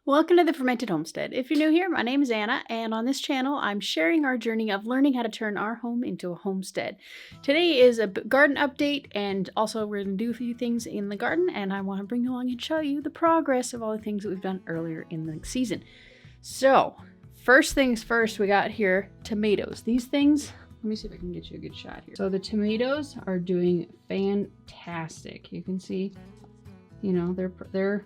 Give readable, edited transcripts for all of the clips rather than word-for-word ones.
Welcome to the Fermented Homestead. If you're new here, my name is Anna, and on this channel, I'm sharing our journey of learning how to turn our home into a homestead. Today is a garden update, and also we're going to do a few things in the garden, and I want to bring you along and show you the progress of all the things that we've done earlier in the season. So, first things first, we got here tomatoes. These things, let me see if I can get you a good shot here. So the tomatoes are doing fantastic. You can see, you know, they're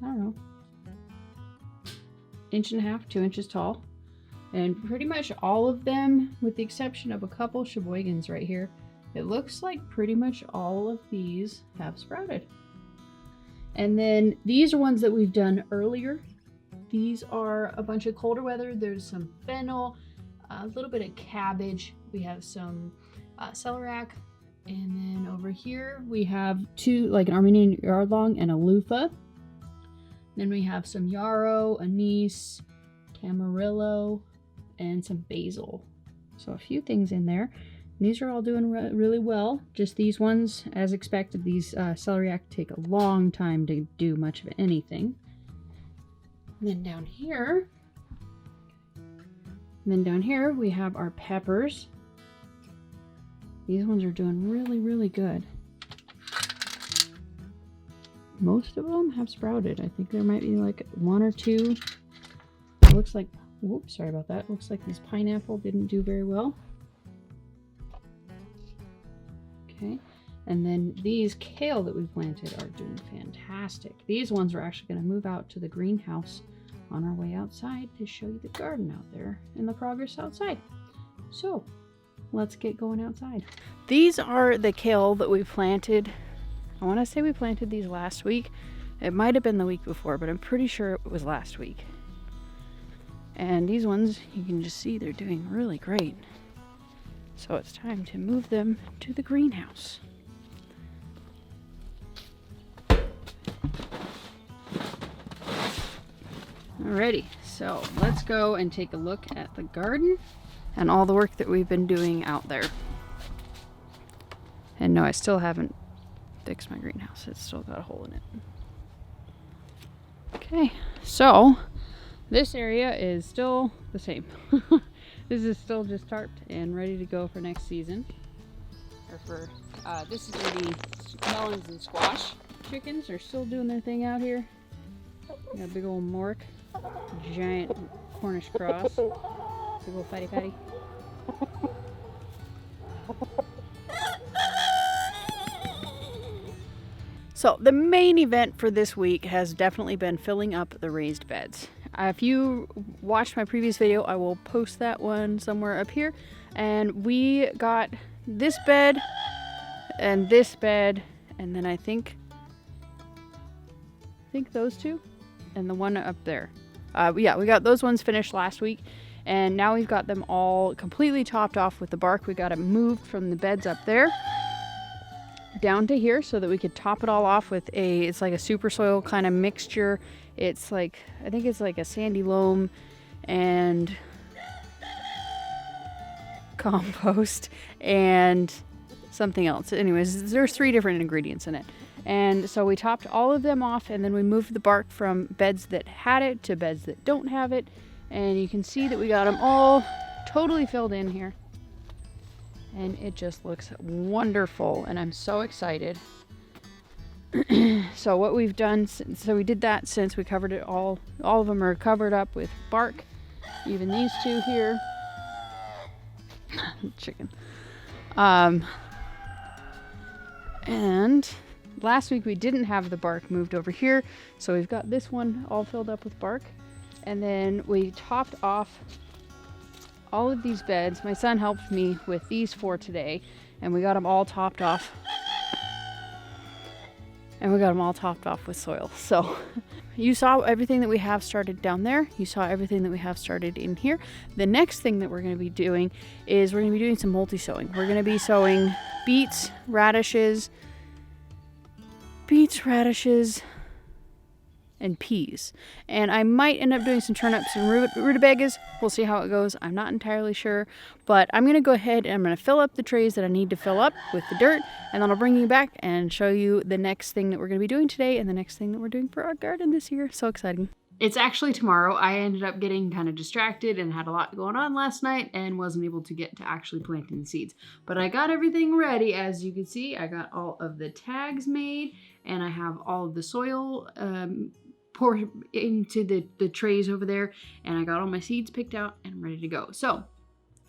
I don't know, 1.5 inches, 2 inches tall, and pretty much all of them, with the exception of a couple sheboygans right here, it looks like pretty much all of these have sprouted. And then these are ones that we've done earlier. These are a bunch of colder weather. There's some fennel, a little bit of cabbage. We have some celeriac, and then over here we have two, like an Armenian yardlong and a loofah. Then we have some yarrow, anise, camarillo, and some basil. So a few things in there. And these are all doing really well. Just these ones, as expected, these celeriac take a long time to do much of anything. And then down here, we have our peppers. These ones are doing really good. Most of them have sprouted. I think there might be like one or two. It looks like, whoops, sorry about that. Looks like this pineapple didn't do very well. Okay, and then these kale that we planted are doing fantastic. These ones are actually going to move out to the greenhouse on our way outside to show you the garden out there and the progress outside. So let's get going outside. These are the kale that we planted. I want to say we planted these last week. It might have been the week before, but I'm pretty sure it was last week. And these ones, you can just see they're doing really great. So it's time to move them to the greenhouse. Alrighty, so let's go and take a look at the garden and all the work that we've been doing out there. And no, I still haven't fix my greenhouse. It's still got a hole in it. Okay, so this area is still the same. This is still just tarped and ready to go for next season. Or for this is where the melons and squash chickens are still doing their thing out here. We got a big old mork, giant Cornish cross, big old fatty patty. So the main event for this week has definitely been filling up the raised beds. If you watched my previous video, I will post that one somewhere up here. And we got this bed, and then I think those two, and the one up there. Yeah, we got those ones finished last week, and now we've got them all completely topped off with the bark. We got it moved from the beds up there down to here so that we could top it all off with it's like a super soil kind of mixture. It's like, I think it's like a sandy loam and compost and something else. Anyways, there's 3 different ingredients in it. And so we topped all of them off, and then we moved the bark from beds that had it to beds that don't have it. And you can see that we got them all totally filled in here. And it just looks wonderful, and I'm so excited. So what we've done, so we did that since we covered it all of them are covered up with bark, even these two here. Chicken. And last week we didn't have the bark moved over here, so we've got this one all filled up with bark. And then we topped off all of these beds. My son helped me with these 4 today, and we got them all topped off. And we got them all topped off with soil. So you saw everything that we have started down there. You saw everything that we have started in here. The next thing that we're going to be doing is we're going to be doing some multi-sowing. We're going to be sowing beets, radishes, and peas. And I might end up doing some turnips and rutabagas. We'll see how it goes. I'm not entirely sure, but I'm going to go ahead and I'm going to fill up the trays that I need to fill up with the dirt, and then I'll bring you back and show you the next thing that we're going to be doing today and the next thing that we're doing for our garden this year. So exciting. It's actually tomorrow. I ended up getting kind of distracted and had a lot going on last night and wasn't able to get to actually planting the seeds. But I got everything ready. As you can see, I got all of the tags made and I have all of the soil poured into the trays over there, and I got all my seeds picked out and ready to go. So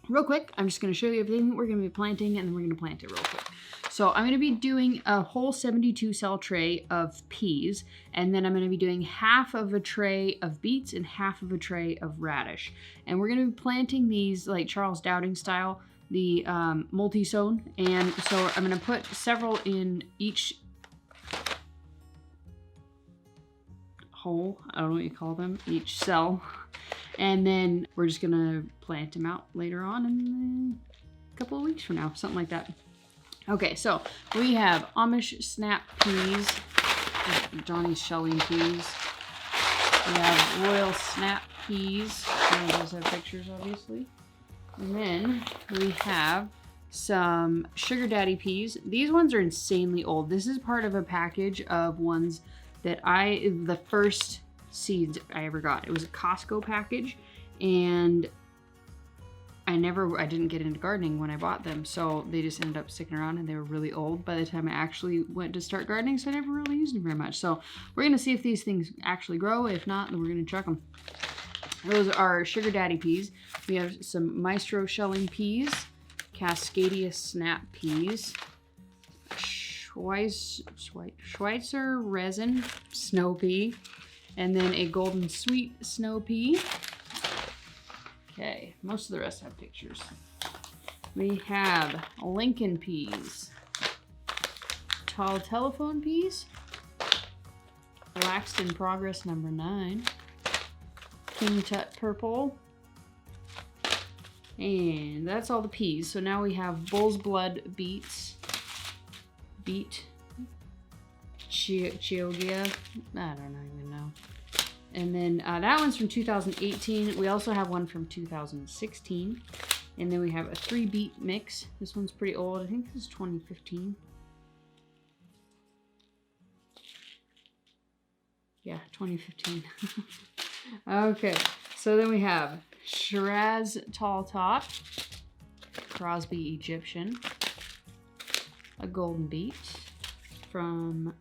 real quick, I'm just going to show you everything that we're going to be planting, and then we're going to plant it real quick. So I'm going to be doing a whole 72 cell tray of peas, and then I'm going to be doing half of a tray of beets and half of a tray of radish. And we're going to be planting these like Charles Dowding style, the multisow. And so I'm going to put several in each hole. I don't know what you call them, each cell. And then we're just going to plant them out later on in a couple of weeks from now, something like that. Okay, so we have Amish snap peas, Johnny's shelling peas. We have royal snap peas. Those have pictures, obviously. And then we have some sugar daddy peas. These ones are insanely old. This is part of a package of ones that the first seeds I ever got. It was a Costco package, and I didn't get into gardening when I bought them, so they just ended up sticking around, and they were really old by the time I actually went to start gardening, so I never really used them very much. So we're gonna see if these things actually grow. If not, then we're gonna chuck them. Those are sugar daddy peas. We have some maestro shelling peas, Cascadia snap peas, Schweitzer resin snow pea, and then a golden sweet snow pea. Okay, most of the rest have pictures. We have Lincoln peas, tall telephone peas, Relaxed in Progress number 9, King Tut purple, and that's all the peas. So now we have Bull's Blood beets, Chioggia, I don't even know. And then that one's from 2018. We also have one from 2016. And then we have a 3 beet mix. This one's pretty old. I think this is 2015. Yeah, 2015. Okay, so then we have Shiraz Tall Top, Crosby Egyptian, a golden beet from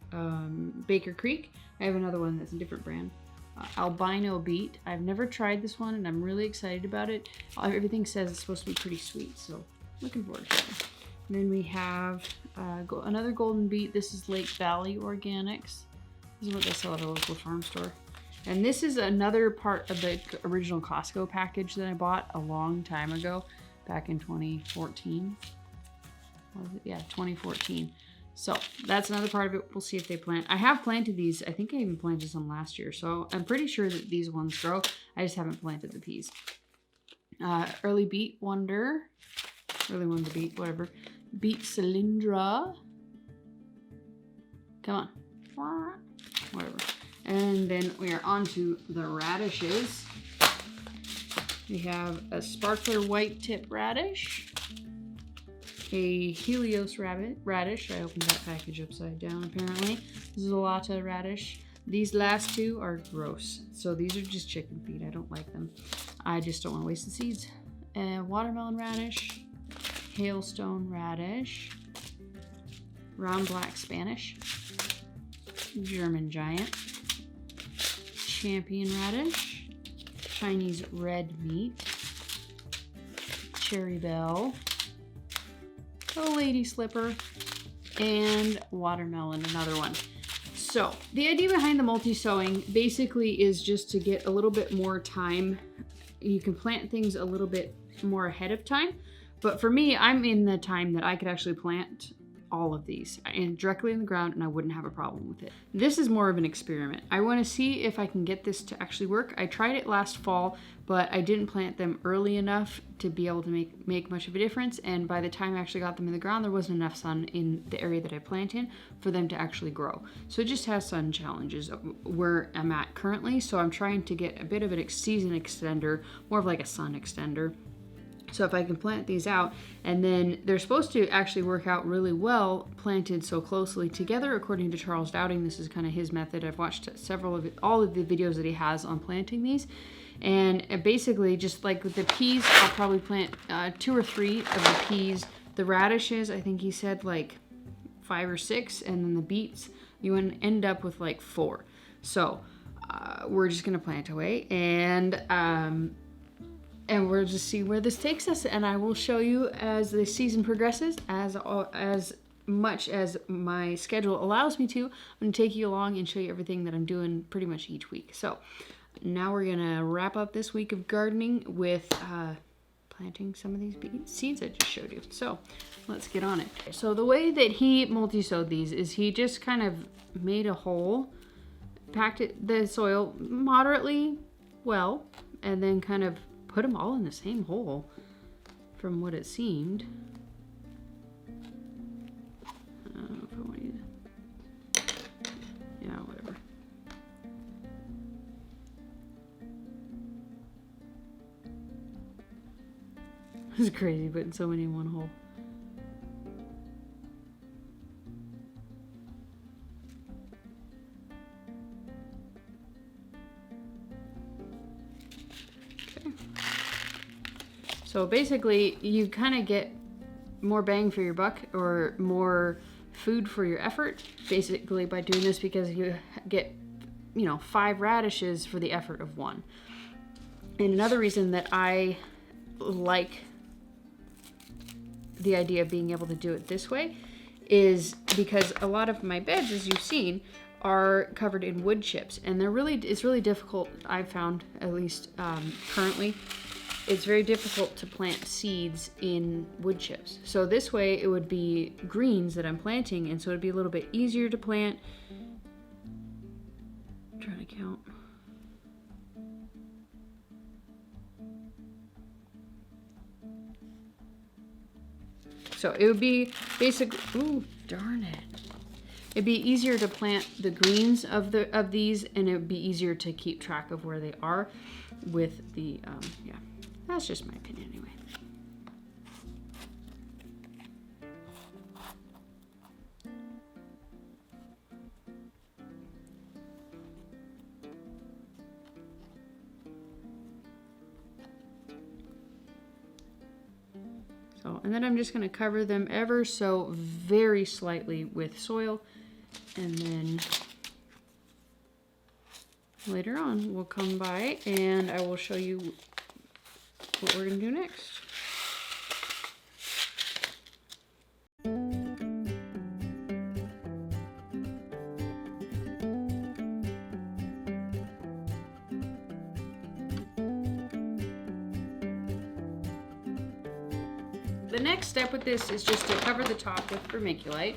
Baker Creek. I have another one that's a different brand. Albino beet. I've never tried this one, and I'm really excited about it. Everything says it's supposed to be pretty sweet, so looking forward to it. And then we have another golden beet. This is Lake Valley Organics. This is what they sell at a local farm store. And this is another part of the original Costco package that I bought a long time ago, back in 2014. Was it? Yeah, 2014. So that's another part of it. We'll see if they plant. I have planted these. I think I even planted some last year. So I'm pretty sure that these ones grow. I just haven't planted the peas. Early Beet Wonder. Early Wonder Beet, whatever. Beet Cylindra. Come on. Whatever. And then we are on to the radishes. We have a Sparkler White Tip Radish. A Helios radish. I opened that package upside down apparently. Zolata radish. These last two are gross. So these are just chicken feed. I don't like them. I just don't want to waste the seeds. Watermelon radish. Hailstone radish. Round black Spanish. German giant. Champion radish. Chinese red meat. Cherry bell. A lady slipper, and watermelon, another one. So the idea behind the multi-sowing basically is just to get a little bit more time. You can plant things a little bit more ahead of time, but for me, I'm in the time that I could actually plant all of these and directly in the ground, and I wouldn't have a problem with it. This is more of an experiment. I want to see if I can get this to actually work. I tried it last fall, but I didn't plant them early enough to be able to make much of a difference, and by the time I actually got them in the ground, there wasn't enough sun in the area that I plant in for them to actually grow. So it just has sun challenges where I'm at currently, so I'm trying to get a bit of a season extender, more of like a sun extender. So if I can plant these out, and then they're supposed to actually work out really well planted so closely together, according to Charles Dowding. This is kind of his method. I've watched all of the videos that he has on planting these. And basically, just like with the peas, I'll probably plant 2 or 3 of the peas. The radishes, I think he said like 5 or 6, and then the beets, you want to end up with like 4. So we're just gonna plant away, and we'll just see where this takes us, and I will show you as the season progresses, as much as my schedule allows me to. I'm going to take you along and show you everything that I'm doing pretty much each week. So now we're going to wrap up this week of gardening with planting some of these seeds I just showed you. So let's get on it. So the way that he multi-sowed these is he just kind of made a hole, packed the soil moderately well, and then kind of put them all in the same hole from what it seemed. I don't know if I want to, yeah, whatever. It's crazy putting so many in one hole. So basically, you kind of get more bang for your buck, or more food for your effort, basically, by doing this, because you get, 5 radishes for the effort of 1. And another reason that I like the idea of being able to do it this way is because a lot of my beds, as you've seen, are covered in wood chips, and it's really difficult, I've found, at least currently. It's very difficult to plant seeds in wood chips. So this way it would be greens that I'm planting, and so it'd be a little bit easier to plant. I'm trying to count. So it would be basically, ooh, darn it. It'd be easier to plant the greens of these, and it would be easier to keep track of where they are with the, yeah. That's just my opinion anyway. So, and then I'm just going to cover them ever so very slightly with soil, and then later on we'll come by and I will show you what we're going to do next. The next step with this is just to cover the top with vermiculite.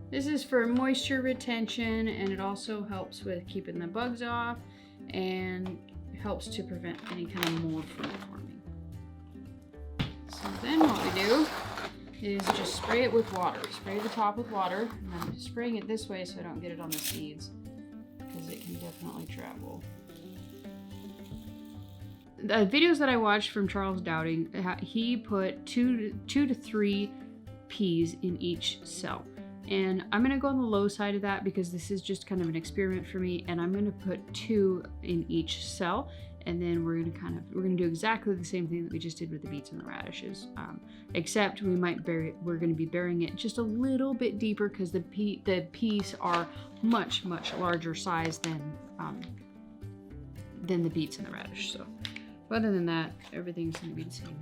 This is for moisture retention, and it also helps with keeping the bugs off and helps to prevent any kind of mold from forming. So then what we do is just spray it with water. Spray the top with water, and I'm spraying it this way so I don't get it on the seeds, because it can definitely travel. The videos that I watched from Charles Dowding, he put 2 to 3 peas in each cell. And I'm going to go on the low side of that because this is just kind of an experiment for me, and I'm going to put 2 in each cell, and then we're going to do exactly the same thing that we just did with the beets and the radishes, except we're going to be burying it just a little bit deeper because the peas are much larger size than the beets and the radish. So other than that, everything's going to be the same.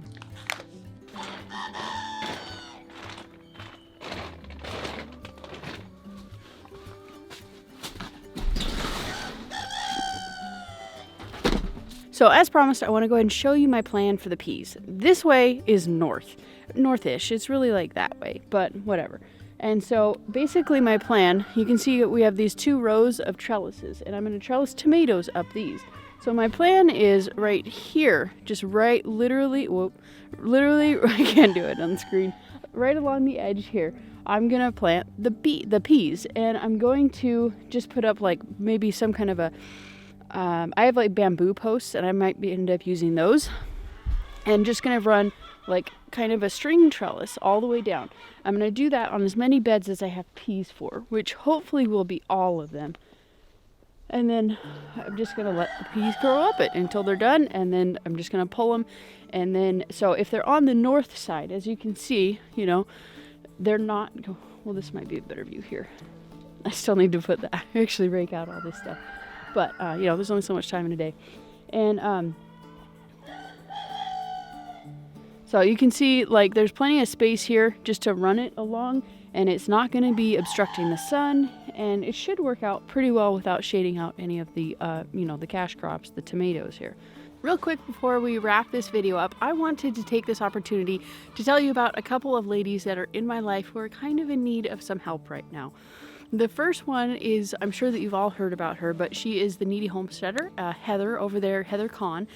So as promised, I want to go ahead and show you my plan for the peas. This way is north. northish. It's really like that way, but whatever. And so basically my plan, you can see we have these 2 rows of trellises, and I'm going to trellis tomatoes up these. So my plan is right here, just right, literally, I can't do it on the screen, right along the edge here. I'm going to plant the peas, and I'm going to just put up like maybe some kind of a, I have like bamboo posts, and I might end up using those, and just going to run like kind of a string trellis all the way down. I'm going to do that on as many beds as I have peas for, which hopefully will be all of them. And then I'm just going to let the peas grow up until they're done, and then I'm just going to pull them. And then, so if they're on the north side, as you can see, you know, they're not, well, this might be a better view here. I still need to actually rake out all this stuff. But, you know, there's only so much time in a day. And, so you can see, like, there's plenty of space here just to run it along, and it's not going to be obstructing the sun, and it should work out pretty well without shading out any of the, you know, the cash crops, the tomatoes here. Real quick before we wrap this video up, I wanted to take this opportunity to tell you about a couple of ladies that are in my life who are kind of in need of some help right now. The first one is, I'm sure that you've all heard about her, but she is the needy homesteader, Heather over there, Heather Kahn.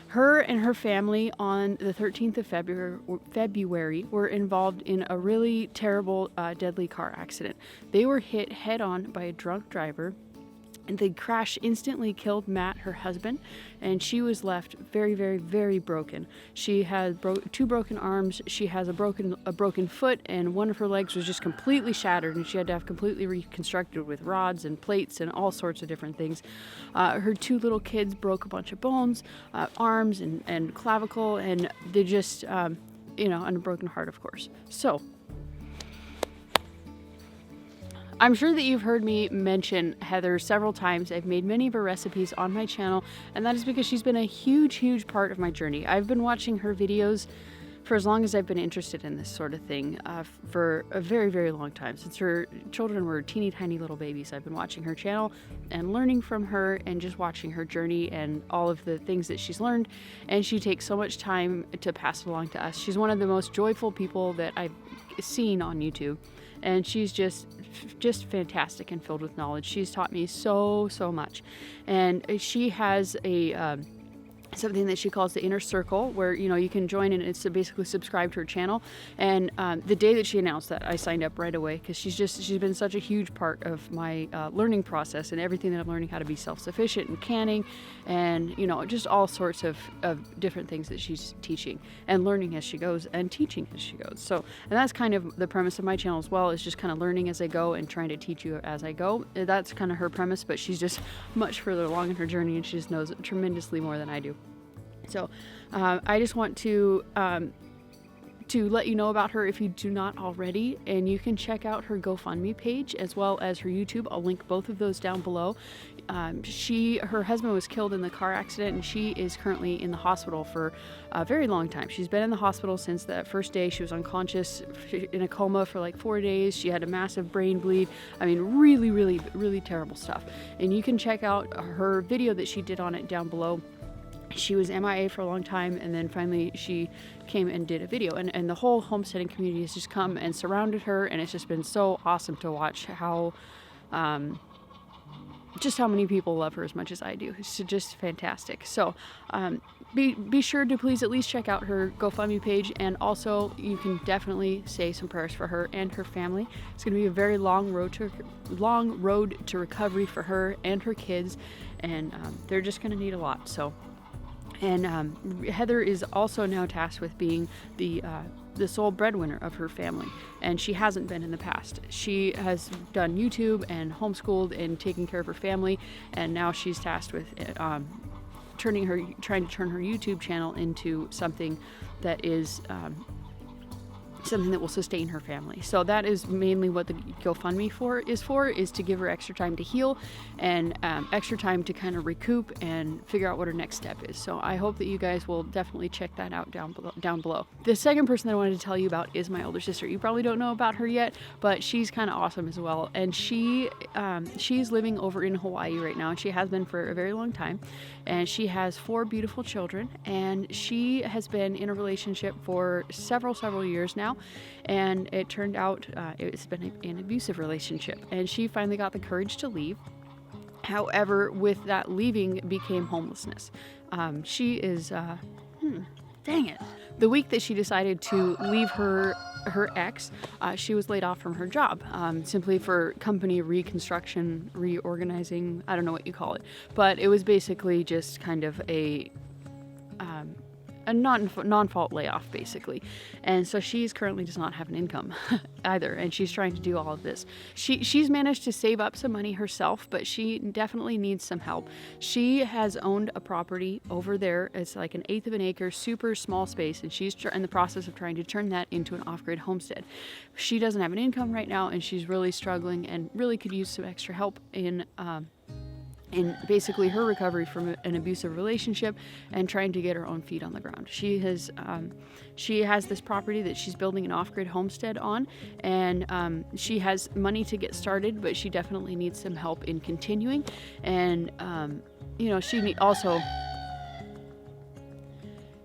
Her and her family on the 13th of February were involved in a really terrible, deadly car accident. They were hit head on by a drunk driver, and the crash instantly killed Matt, her husband, and she was left very, very, very broken. She had 2 broken arms, she has a broken foot, and one of her legs was just completely shattered, and she had to have completely reconstructed with rods and plates and all sorts of different things. Her 2 little kids broke a bunch of bones, arms and clavicle, and they just, you know, and a broken heart, of course. So, I'm sure that you've heard me mention Heather several times. I've made many of her recipes on my channel, and that is because she's been a huge, huge part of my journey. I've been watching her videos for as long as I've been interested in this sort of thing, for a very, very long time. Since her children were teeny tiny little babies, I've been watching her channel and learning from her and just watching her journey and all of the things that she's learned. And she takes so much time to pass it along to us. She's one of the most joyful people that I've seen on YouTube. And she's just fantastic and filled with knowledge. She's taught me so much. And she has a something that she calls the inner circle, where, you know, you can join and it's to basically subscribe to her channel. And the day that she announced that, I signed up right away, because she's been such a huge part of my learning process and everything that I'm learning, how to be self-sufficient and canning, and, you know, just all sorts of different things that she's teaching and learning as she goes and teaching as she goes. So, and that's kind of the premise of my channel as well, is just kind of learning as I go and trying to teach you as I go. That's kind of her premise, but she's just much further along in her journey, and she just knows tremendously more than I do. So I just want to let you know about her if you do not already, and you can check out her GoFundMe page as well as her YouTube. I'll link both of those down below. Her husband was killed in the car accident, and she is currently in the hospital for a very long time. She's been in the hospital since that first day. She was unconscious, in a coma for like 4 days. She had a massive brain bleed. I mean, really, really, really terrible stuff. And you can check out her video that she did on it down below. She was MIA for a long time, and then finally she came and did a video, and the whole homesteading community has just come and surrounded her, and it's just been so awesome to watch how just how many people love her as much as I do. It's just fantastic. So be sure to please at least check out her GoFundMe page, and also you can definitely say some prayers for her and her family. It's going to be a very long road to recovery for her and her kids, and they're just going to need a lot. So. And Heather is also now tasked with being the sole breadwinner of her family, and she hasn't been in the past. She has done YouTube and homeschooled and taken care of her family, and now she's tasked with trying to turn her YouTube channel into something that is something that will sustain her family. So that is mainly what the GoFundMe is to give her extra time to heal and extra time to kind of recoup and figure out what her next step is. So I hope that you guys will definitely check that out down below. The second person that I wanted to tell you about is my older sister. You probably don't know about her yet, but she's kind of awesome as well. And she's living over in Hawaii right now, and she has been for a very long time. And she has 4 beautiful children, and she has been in a relationship for several years now, and it turned out it's been an abusive relationship, and she finally got the courage to leave. However, with that leaving became homelessness. She is dang it, the week that she decided to leave her ex, she was laid off from her job, simply for company reorganizing, I don't know what you call it, but it was basically just kind of a non-fault layoff, basically. And so she's currently does not have an income either, and she's trying to do all of this. She's managed to save up some money herself, but she definitely needs some help. She has owned a property over there. It's like 1/8 of an acre, super small space, and she's in the process of trying to turn that into an off-grid homestead. She doesn't have an income right now, and she's really struggling and really could use some extra help in basically her recovery from an abusive relationship and trying to get her own feet on the ground. She has this property that she's building an off-grid homestead on, and she has money to get started, but she definitely needs some help in continuing. And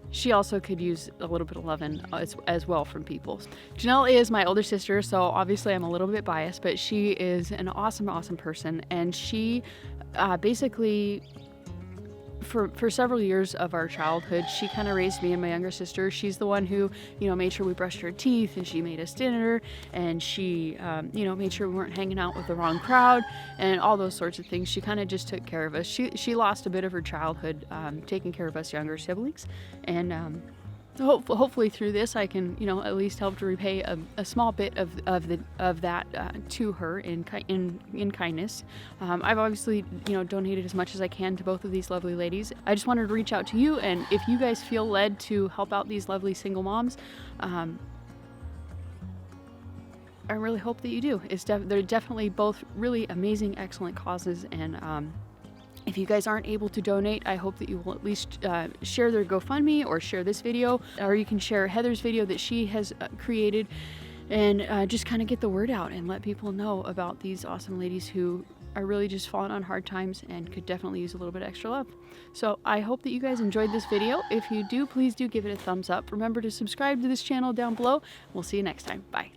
she also could use a little bit of loving as well from people. Janelle is my older sister, so obviously I'm a little bit biased, but she is an awesome person, and she basically for several years of our childhood, she kind of raised me and my younger sister. She's the one who, made sure we brushed our teeth, and she made us dinner, and she, made sure we weren't hanging out with the wrong crowd and all those sorts of things. She kind of just took care of us. She lost a bit of her childhood taking care of us younger siblings, and hopefully through this I can, at least help to repay a small bit of that to her in kindness. I've obviously, donated as much as I can to both of these lovely ladies. I just wanted to reach out to you, and if you guys feel led to help out these lovely single moms, I really hope that you do. They're definitely both really amazing, excellent causes, and if you guys aren't able to donate, I hope that you will at least share their GoFundMe or share this video, or you can share Heather's video that she has created, and just kind of get the word out and let people know about these awesome ladies who are really just falling on hard times and could definitely use a little bit extra love. So I hope that you guys enjoyed this video. If you do, please do give it a thumbs up. Remember to subscribe to this channel down below. We'll see you next time. Bye.